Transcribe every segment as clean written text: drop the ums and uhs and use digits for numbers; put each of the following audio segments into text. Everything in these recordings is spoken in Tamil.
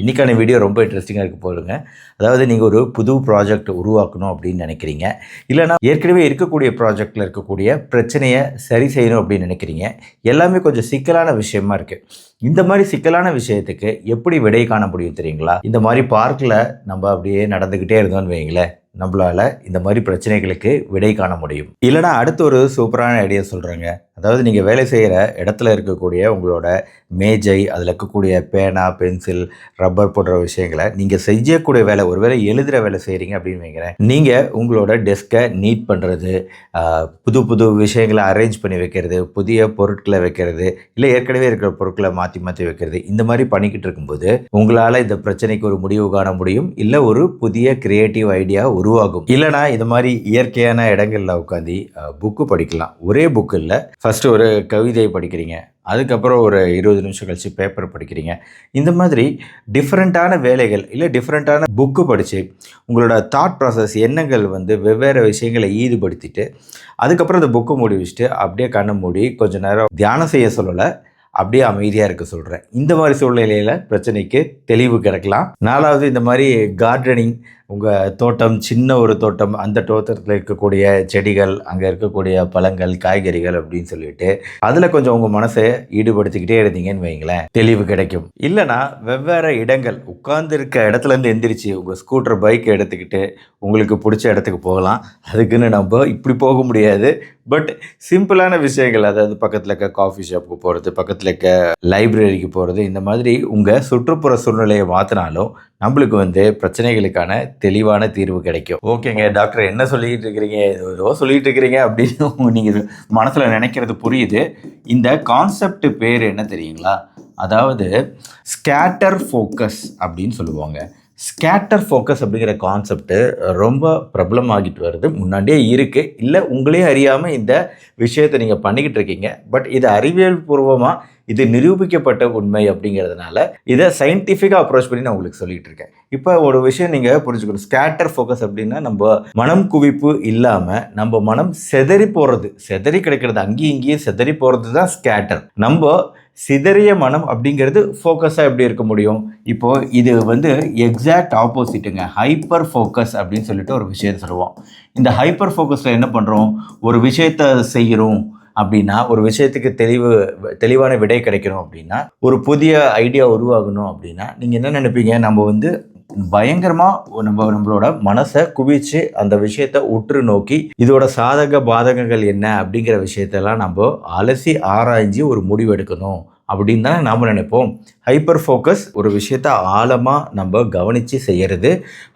இன்றைக்கான வீடியோ ரொம்ப இன்ட்ரெஸ்டிங்காக இருக்க போதுங்க. அதாவது நீங்கள் ஒரு புது ப்ராஜெக்ட் உருவாக்கணும் அப்படின்னு நினைக்கிறீங்க, இல்லைனா ஏற்கனவே இருக்கக்கூடிய ப்ராஜெக்டில் இருக்கக்கூடிய பிரச்சனையை சரி செய்யணும் அப்படின்னு நினைக்கிறீங்க. எல்லாமே கொஞ்சம் சிக்கலான விஷயமா இருக்குது. இந்த மாதிரி சிக்கலான விஷயத்துக்கு எப்படி விடை காண முடியும் தெரியுங்களா? இந்த மாதிரி பார்க்கில் நம்ம அப்படியே நடந்துக்கிட்டே இருந்தோம்னு வைங்களேன், நம்மளால் இந்த மாதிரி பிரச்சனைகளுக்கு விடை காண முடியும். இல்லைனா அடுத்து ஒரு சூப்பரான ஐடியா சொல்கிறேங்க. அதாவது நீங்கள் வேலை செய்கிற இடத்துல இருக்கக்கூடிய உங்களோட மேஜை, அதில் இருக்கக்கூடிய பேனா, பென்சில், ரப்பர் போன்ற விஷயங்களை நீங்கள் செய்யக்கூடிய வேலை, ஒருவேளை எழுதுகிற வேலை செய்கிறீங்க அப்படின்னு வைக்கிறேன். நீங்கள் உங்களோட டெஸ்க்கை நீட் பண்ணுறது, புது புது விஷயங்களை அரேஞ்ச் பண்ணி வைக்கிறது, புதிய பொருட்களை வைக்கிறது, இல்லை ஏற்கனவே இருக்கிற பொருட்களை மாற்றி மாற்றி வைக்கிறது, இந்த மாதிரி பண்ணிக்கிட்டு இருக்கும்போது உங்களால் இந்த பிரச்சனைக்கு ஒரு முடிவு காண முடியும். இல்லை ஒரு புதிய கிரியேட்டிவ் ஐடியா உருவாகும். இல்லைனா இது மாதிரி இயற்கையான இடங்களில் உட்காந்து புக்கு படிக்கலாம். ஒரே புக்கு இல்லை, ஃபஸ்ட்டு ஒரு கவிதை படிக்கிறீங்க, அதுக்கப்புறம் ஒரு 20 நிமிஷம் கழித்து பேப்பர் படிக்கிறீங்க. இந்த மாதிரி டிஃப்ரெண்ட்டான வேலைகள், இல்லை டிஃப்ரெண்ட்டான புக்கு படித்து உங்களோட தாட் ப்ராசஸ், எண்ணங்கள் வெவ்வேறு விஷயங்களை ஈடுபடுத்திட்டு அதுக்கப்புறம் இந்த புக்கு மூடி வச்சுட்டு அப்படியே கண்ணை மூடி கொஞ்சம் நேரம் தியானம் செய்ய சொல்லலை, அப்படியே அமைதியாக இருக்க சொல்கிறேன். இந்த மாதிரி சூழ்நிலையில் பிரச்சனைக்கு தெளிவு கிடைக்கலாம். 4வது, இந்த மாதிரி கார்டனிங், உங்கள் தோட்டம், சின்ன ஒரு தோட்டம், அந்த தோட்டத்தில் இருக்கக்கூடிய செடிகள், அங்கே இருக்கக்கூடிய பழங்கள், காய்கறிகள் அப்படின்னு சொல்லிட்டு அதில் கொஞ்சம் உங்கள் மனசை ஈடுபடுத்திக்கிட்டே இருந்தீங்கன்னு வைங்களேன், தெளிவு கிடைக்கும். இல்லைனா வெவ்வேறு இடங்கள், உட்கார்ந்து இருக்க இடத்துலேருந்து எந்திரிச்சு உங்கள் ஸ்கூட்டர், பைக்கை எடுத்துக்கிட்டு உங்களுக்கு பிடிச்ச இடத்துக்கு போகலாம். அதுக்குன்னு நம்ம இப்படி போக முடியாது, பட் சிம்பிளான விஷயங்கள், அதாவது பக்கத்தில் இருக்க காஃபி ஷாப்புக்கு போகிறது, பக்கத்தில் இருக்க லைப்ரரிக்கு போகிறது, இந்த மாதிரி உங்கள் சுற்றுப்புற சூழ்நிலையை மாற்றினாலும் நம்மளுக்கு பிரச்சனைகளுக்கான தெளிவான தீர்வு கிடைக்கும். ஓகேங்க டாக்டர், என்ன சொல்லிக்கிட்டு இருக்கிறீங்க, ஏதோ சொல்லிகிட்டு இருக்கிறீங்க அப்படின்னு நீங்கள் மனசில் நினைக்கிறது புரியுது. இந்த கான்செப்ட் பேர் என்ன தெரியுங்களா? அதாவது ஸ்கேட்டர் ஃபோக்கஸ் அப்படின்னு சொல்லுவாங்க. ஸ்கேட்டர் ஃபோக்கஸ் அப்படிங்கிற கான்செப்ட்டு ரொம்ப பிரபலமாகிட்டு வருது. முன்னாடியே இருக்குது, இல்லை உங்களே அறியாமல் இந்த விஷயத்தை நீங்கள் பண்ணிக்கிட்டு இருக்கீங்க. பட் இது அறிவியல் பூர்வமாக இது நிரூபிக்கப்பட்ட உண்மை அப்படிங்கிறதுனால இதை சயின்டிஃபிக்காக அப்ரோச் பண்ணி நான் உங்களுக்கு சொல்லிகிட்டு இருக்கேன். இப்போ ஒரு விஷயம் நீங்கள் புரிஞ்சுக்கணும். ஸ்கேட்டர் ஃபோக்கஸ் அப்படின்னா நம்ம மனம் குவிப்பு இல்லாமல் நம்ம மனம் செதறி போகிறது, செதறி கிடைக்கிறது, அங்கேயும் இங்கேயும் செதறி போகிறது தான் ஸ்கேட்டர். நம்ம சிதறிய மனம் அப்படிங்கிறது ஃபோக்கஸாக எப்படி இருக்க முடியும்? இப்போது இது எக்ஸாக்ட் ஆப்போசிட்டுங்க. ஹைப்பர் ஃபோக்கஸ் அப்படின்னு சொல்லிட்டு ஒரு விஷயத்தை சொல்லுவோம். இந்த ஹைப்பர் ஃபோக்கஸில் என்ன பண்ணுறோம்? ஒரு விஷயத்தை செய்கிறோம் அப்படின்னா, ஒரு விஷயத்துக்கு தெளிவான விடை கிடைக்கணும் அப்படின்னா, ஒரு புதிய ஐடியா உருவாகணும் அப்படின்னா, நீங்கள் என்ன நினைப்பீங்க? நம்ம பயங்கரமாக நம்மளோட மனசை குவிச்சு அந்த விஷயத்தை உற்று நோக்கி இதோட சாதக பாதகங்கள் என்ன அப்படிங்கிற விஷயத்தெல்லாம் நம்ம அலசி ஆராய்ஞ்சு ஒரு முடிவு எடுக்கணும் அப்படின்னு தானே நாம் நினைப்போம். ஹைப்பர் ஃபோக்கஸ் ஒரு விஷயத்தை ஆழமாக நம்ம கவனித்து செய்கிறது.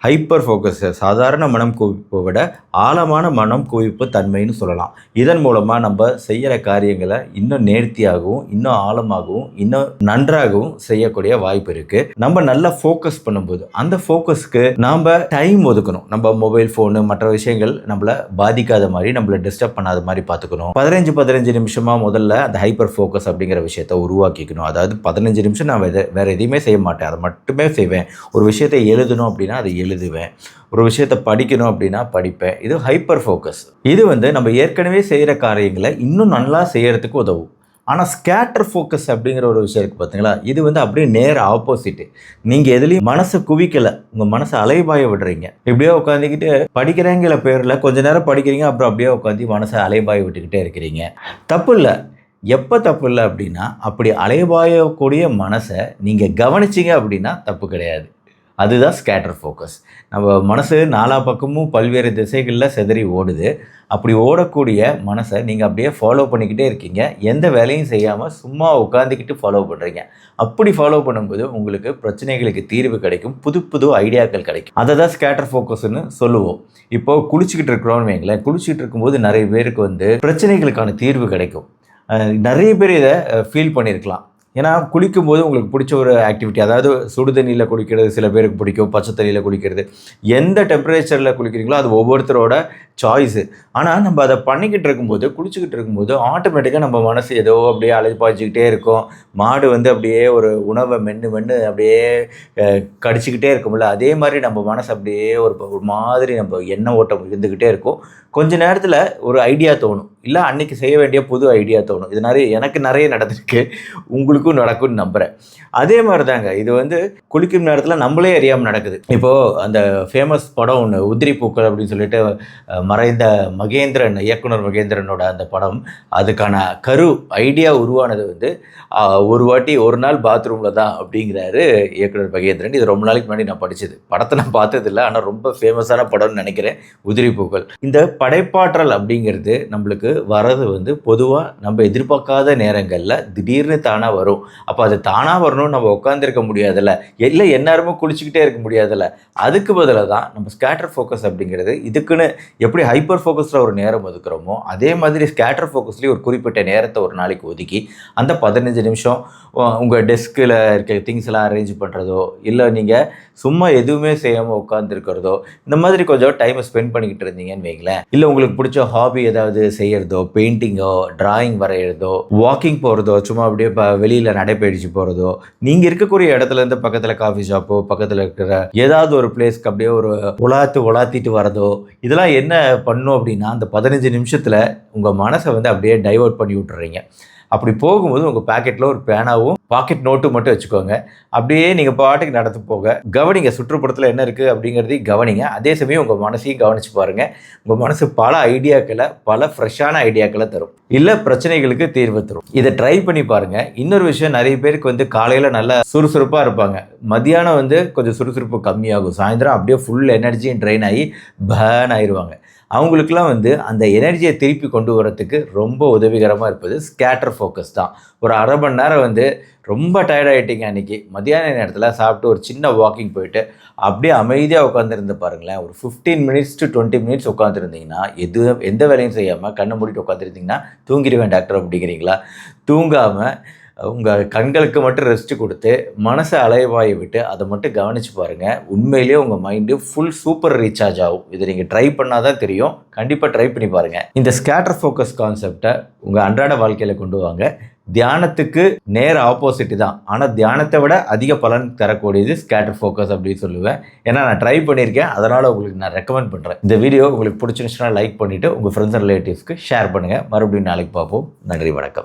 ஹைப்பர் ஃபோக்கஸ் சாதாரண மனம் குவிப்பை விட ஆழமான மனம் குவிப்பு தன்மைன்னு சொல்லலாம். இதன் மூலமாக நம்ம செய்கிற காரியங்களை இன்னும் நேர்த்தியாகவும், இன்னும் ஆழமாகவும், இன்னும் நன்றாகவும் செய்யக்கூடிய வாய்ப்பு இருக்குது. நம்ம நல்லா ஃபோக்கஸ் பண்ணும்போது அந்த ஃபோக்கஸ்க்கு நாம் டைம் ஒதுக்கணும். நம்ம மொபைல் ஃபோனு மற்ற விஷயங்கள் நம்மளை பாதிக்காத மாதிரி, நம்மளை டிஸ்டர்ப் பண்ணாத மாதிரி பார்த்துக்கணும். 15 நிமிஷமாக முதல்ல அந்த ஹைப்பர் ஃபோக்கஸ் அப்படிங்கிற விஷயத்தை உருவாக்கிக்கணும். அதாவது 15 நிமிஷம் நான் வேறு எதையுமே செய்ய மாட்டேன், அதை மட்டுமே செய்வேன். ஒரு விஷயத்தை எழுதணும் அப்படின்னா அதை எழுதுவேன், ஒரு விஷயத்தை படிக்கணும் அப்படின்னா படிப்பேன். இது ஹைப்பர் ஃபோக்கஸ். இது நம்ம ஏற்கனவே செய்கிற காரியங்களை இன்னும் நல்லா செய்கிறதுக்கு உதவும். ஆனால் ஸ்கேட்டர் ஃபோக்கஸ் அப்படிங்கிற ஒரு விஷயம் இருக்குது பார்த்தீங்களா? இது அப்படியே நேர் ஆப்போசிட்டு. நீங்கள் எதுலேயும் மனசை குவிக்கலை, உங்கள் மனசை அலைபாய விடுறீங்க. இப்படியே உட்காந்துக்கிட்டு படிக்கிறேங்கிற பேரில் கொஞ்ச நேரம் படிக்கிறீங்க, அப்புறம் அப்படியே உட்காந்து மனசை அலைபாய விட்டுக்கிட்டே இருக்கிறீங்க. தப்பு இல்லை. எப்போ தப்பு இல்லை அப்படின்னா, அப்படி அலைபாயக்கூடிய மனசை நீங்கள் கவனிச்சிங்க அப்படின்னா தப்பு கிடையாது. அதுதான் ஸ்கேட்டர் ஃபோக்கஸ். நம்ம மனசு 4 பக்கமும் பல்வேறு திசைகளில் செதறி ஓடுது. அப்படி ஓடக்கூடிய மனசை நீங்கள் அப்படியே ஃபாலோ பண்ணிக்கிட்டே இருக்கீங்க. எந்த வேலையும் செய்யாமல் சும்மா உட்காந்துக்கிட்டு ஃபாலோ பண்ணுறீங்க. அப்படி ஃபாலோ பண்ணும்போது உங்களுக்கு பிரச்சனைகளுக்கு தீர்வு கிடைக்கும், புது புது ஐடியாக்கள் கிடைக்கும். அதை தான் ஸ்கேட்டர் ஃபோக்கஸ்ன்னு சொல்லுவோம். இப்போது குளிச்சுக்கிட்டு இருக்கிறோன்னு வைங்களேன், குளிச்சுட்டு இருக்கும்போது நிறைய பேருக்கு பிரச்சனைகளுக்கான தீர்வு கிடைக்கும். நிறைய பேர் இதை ஃபீல் பண்ணியிருக்கலாம். ஏன்னா குளிக்கும்போது உங்களுக்கு பிடிச்ச ஒரு ஆக்டிவிட்டி, அதாவது சுடு தண்ணியில் குளிக்கிறது சில பேருக்கு பிடிக்கும், பச்சை தண்ணியில் குளிக்கிறது, எந்த டெம்பரேச்சரில் குளிக்கிறீங்களோ அது ஒவ்வொருத்தரோட சாய்ஸு. ஆனால் நம்ம அதை பண்ணிக்கிட்டு இருக்கும்போது, குளிச்சுக்கிட்டு இருக்கும்போது ஆட்டோமேட்டிக்காக நம்ம மனசு ஏதோ அப்படியே அலைப்பாய்ச்சிக்கிட்டே இருக்கும். மாடு வந்து அப்படியே ஒரு உணவை மென்று மென்று அப்படியே கடிச்சிக்கிட்டே இருக்கும்ல, அதே மாதிரி நம்ம மனசு அப்படியே ஒரு மாதிரி நம்ம எண்ண ஓட்டம் இருந்துக்கிட்டே இருக்கும். கொஞ்ச நேரத்தில் ஒரு ஐடியா தோணும், இல்லை அன்றைக்கி செய்ய வேண்டிய புது ஐடியா தோணும். இது எனக்கு நிறைய நடந்திருக்கு, உங்களுக்கும் நடக்கும்னு நம்புகிறேன். அதே மாதிரி தாங்க இது வந்து குளிக்கும் நேரத்தில் நம்மளே அறியாமல் நடக்குது. இப்போது அந்த ஃபேமஸ் படம் ஒன்று உதிரி பூக்கள் அப்படின்னு சொல்லிட்டு மறைந்த மகேந்திரன், இயக்குனர் மகேந்திரனோட அந்த படம், அதுக்கான ஐடியா உருவானது வந்து ஒரு வாட்டி ஒரு நாள் பாத்ரூமில் தான் அப்படிங்கிறாரு இயக்குனர் மகேந்திரன். இது ரொம்ப நாளைக்கு முன்னாடி நான் படித்தது, படத்தை நான் பார்த்ததில்லை, ஆனால் ரொம்ப ஃபேமஸான படம்னு நினைக்கிறேன் உதிரி பூக்கள். இந்த படைப்பாற்றல் அப்படிங்கிறது நம்மளுக்கு வரது வந்து பொதுவாக நம்ம எதிர்பார்க்காத நேரங்களில் திடீர்னு தானாக வரும். அப்போ அது தானாக வரணும்னு நம்ம உட்காந்துருக்க முடியாதுல்ல, இல்லை எல்லாருமே குளிச்சுக்கிட்டே இருக்க முடியாதுல்ல. அதுக்கு பதிலாக தான் நம்ம ஸ்கேட்டர் ஃபோக்கஸ் அப்படிங்கிறது, இதுக்குன்னு எப்படி ஹைப்பர் ஃபோக்கஸில் ஒரு நேரம் ஒதுக்குறோமோ அதே மாதிரி ஸ்கேட்டர் ஃபோக்கஸ்லேயும் ஒரு குறிப்பிட்ட நேரத்தை ஒரு நாளைக்கு ஒதுக்கி அந்த 15 நிமிஷம் உங்கள் டெஸ்கில் இருக்க திங்ஸ் எல்லாம் அரேஞ்ச் பண்ணுறதோ, இல்லை நீங்கள் சும்மா எதுவுமே செய்யாமல் உட்காந்துருக்கிறதோ, இந்த மாதிரி கொஞ்சம் டைமை ஸ்பெண்ட் பண்ணிக்கிட்டு இருந்தீங்கன்னு வைங்களேன். இல்லை உங்களுக்கு பிடிச்ச ஹாபி ஏதாவது செய்கிறதோ, பெயிண்டிங்கோ, டிராயிங் வரைகிறதோ, வாக்கிங் போகிறதோ, சும்மா அப்படியே வெளியில் நடைப்பயிற்சி போகிறதோ, நீங்கள் இருக்கக்கூடிய இடத்துலேருந்து பக்கத்தில் காஃபி ஷாப்போ, பக்கத்தில் இருக்கிற ஏதாவது ஒரு பிளேஸ்க்கு அப்படியே ஒரு உலாத்திட்டு வரதோ, இதெல்லாம் என்ன பண்ணும் அப்படின்னா அந்த 15 நிமிஷத்தில் உங்கள் மனசை வந்து அப்படியே டைவர்ட் பண்ணி விட்டுறீங்க. அப்படி போகும்போது உங்கள் பாக்கெட்டில் ஒரு பேனாவும் பாக்கெட் நோட்டு மட்டும் வச்சுக்கோங்க. அப்படியே நீங்கள் பாட்டுக்கு நடந்து போக கவனிங்க, சுற்றுப்புறத்தில் என்ன இருக்குது அப்படிங்கிறதையும் கவனிங்க. அதே சமயம் உங்கள் மனசையும் கவனித்து பாருங்கள். உங்கள் மனசு பல ஐடியாக்களை, பல ஃப்ரெஷ்ஷான ஐடியாக்களை தரும், இல்லை பிரச்சனைகளுக்கு தீர்வு தரும். இதை ட்ரை பண்ணி பாருங்கள். இன்னொரு விஷயம், நிறைய பேருக்கு வந்து காலையில் நல்லா சுறுசுறுப்பாக இருப்பாங்க, மத்தியானம் வந்து கொஞ்சம் சுறுசுறுப்பு கம்மியாகும், சாயந்தரம் அப்படியே ஃபுல் எனர்ஜியும் ட்ரெயின் ஆகி பேர்ன் ஆயிடுவாங்க. அவங்களுக்கெல்லாம் வந்து அந்த எனர்ஜியை திருப்பி கொண்டு வரத்துக்கு ரொம்ப உதவிகரமாக இருப்பது ஸ்கேட்டர் ஃபோக்கஸ் தான். ஒரு அரை மணி நேரம் வந்து ரொம்ப டயர்டாகிட்டீங்க அன்றைக்கி, மத்தியான நேரத்தில் சாப்பிட்டு ஒரு சின்ன வாக்கிங் போயிட்டு அப்படியே அமைதியாக உட்காந்துருந்து பாருங்களேன். ஒரு 15 மினிட்ஸ் to 20 மினிட்ஸ் உட்காந்துருந்தீங்கன்னா, எந்த வேலையும் செய்யாமல் கண்ணை மூடிட்டு உட்காந்துருந்தீங்கன்னா, தூங்கிடுவேன் டாக்டர் அப்படிங்கிறீங்களா? தூங்காமல் உங்கள் கண்களுக்கு மட்டும் ரெஸ்ட்டு கொடுத்து மனசை அலைவாயை விட்டு அதை மட்டும் கவனித்து பாருங்கள். உண்மையிலேயே உங்கள் மைண்டு ஃபுல் சூப்பர் ரீசார்ஜ் ஆகும். இதை நீங்கள் ட்ரை பண்ணால் தான் தெரியும். கண்டிப்பாக ட்ரை பண்ணி பாருங்கள். இந்த ஸ்கேட்டர் ஃபோக்கஸ் கான்செப்டை உங்கள் அன்றாட வாழ்க்கையில் கொண்டு வாங்க. தியானத்துக்கு நேர் ஆப்போசிட் தான், ஆனால் தியானத்தை விட அதிக பலன் தரக்கூடியது ஸ்கேட்டர் ஃபோக்கஸ் அப்படின்னு சொல்லுவேன். ஏன்னா நான் ட்ரை பண்ணியிருக்கேன், அதனால் உங்களுக்கு நான் ரெக்கமெண்ட் பண்ணுறேன். இந்த வீடியோ உங்களுக்கு பிடிச்சிருந்துச்சுன்னா லைக் பண்ணிவிட்டு உங்கள் ஃப்ரெண்ட்ஸ் அண்ட் ரிலேட்டிவ்ஸ்க்கு ஷேர் பண்ணுங்கள். மறுபடியும் நாளைக்கு பார்ப்போம். நன்றி, வணக்கம்.